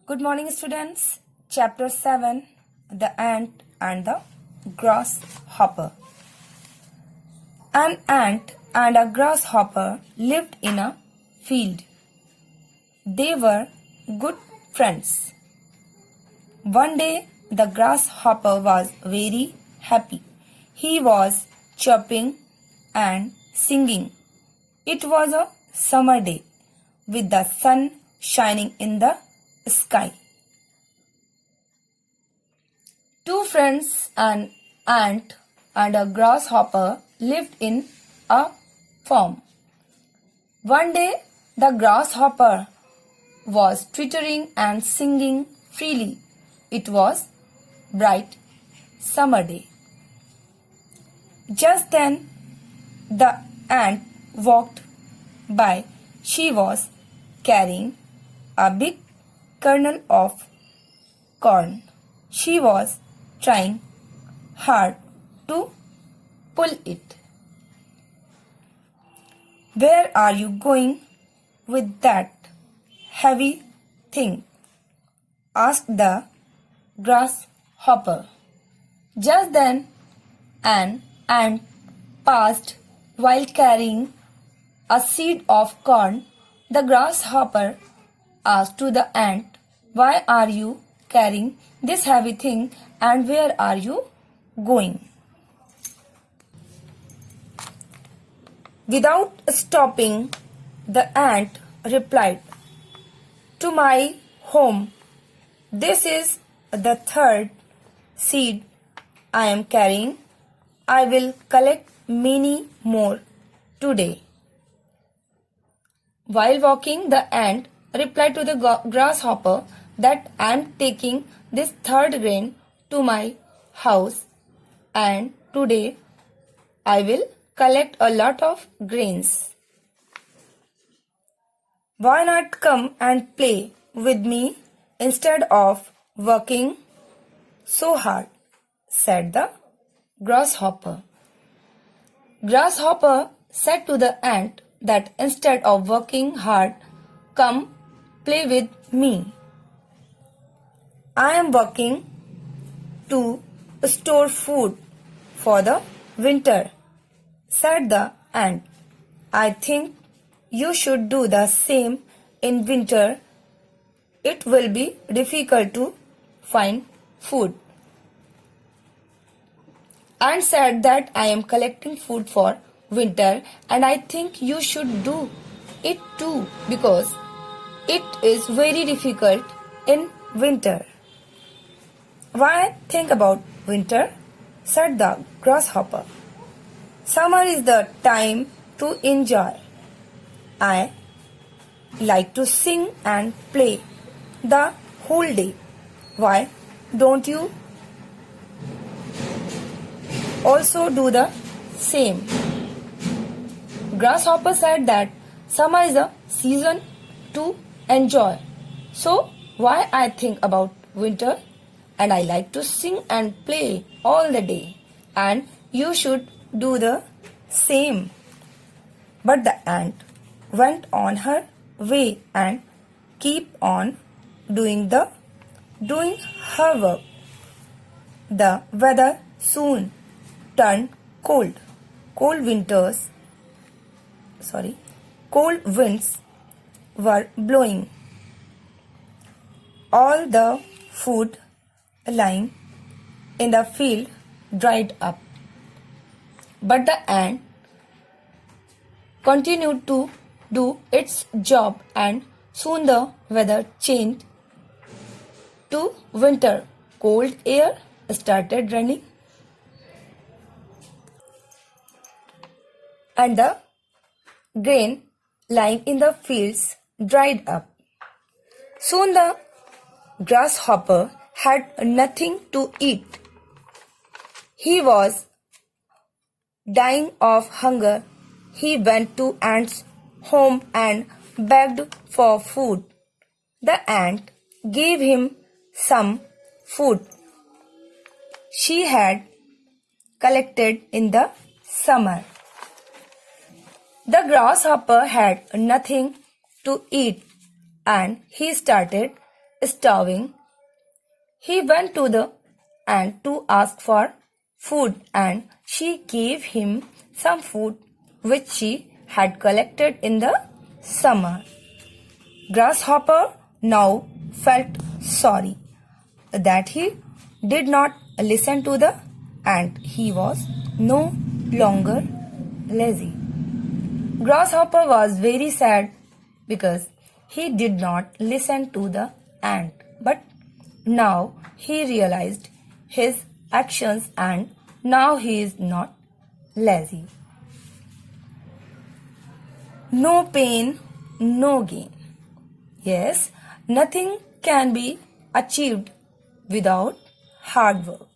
Good morning, students. Chapter 7, The Ant and the Grasshopper. An ant and a grasshopper lived in a field. They were good friends. One day, the grasshopper was very happy. He was chirping and singing. It was a summer day with the sun shining in the sky. Two friends, an ant and a grasshopper, lived in a farm. One day, the grasshopper was twittering and singing freely. It was bright summer day. Just then, the ant walked by. She was carrying a big kernel of corn. She was trying hard to pull it. "Where are you going with that heavy thing?" asked the grasshopper. Just then, an ant passed while carrying a seed of corn. The grasshopper asked to the ant, "Why are you carrying this heavy thing and where are you going?" Without stopping, the ant replied, "To my home. This is the third seed I am carrying. I will collect many more today." While walking, the ant replied to the grasshopper that I am taking this third grain to my house, and today I will collect a lot of grains. "Why not come and play with me instead of working so hard?" said the grasshopper. Grasshopper said to the ant that instead of working hard, come play with me. "I am working to store food for the winter," said the ant. "I think you should do the same in winter. It will be difficult to find food." Ant said that I am collecting food for winter and I think you should do it too because it is very difficult in winter. "Why think about winter?" said the grasshopper. "Summer is the time to enjoy. I like to sing and play the whole day. Why don't you also do the same?" Grasshopper said that summer is a season to enjoy. So why I think about winter, and I like to sing and play all the day, and you should do the same. But the ant went on her way and keep on doing her work. The weather soon turned cold. Cold winds were blowing. All the food lying in the field dried up. But the ant continued to do its job, and soon the weather changed to winter. Cold air started running, and the grain lying in the fields dried up. Soon the grasshopper had nothing to eat. He was dying of hunger. He went to Ant's home and begged for food. The ant gave him some food she had collected in the summer. The grasshopper had nothing to eat and he started starving. He went to the ant to ask for food, and she gave him some food which she had collected in the summer. Grasshopper now felt sorry that he did not listen to the ant. He was no longer lazy. Grasshopper was very sad because he did not listen to the ant. But now he realized his actions and now he is not lazy. No pain, no gain. Yes, nothing can be achieved without hard work.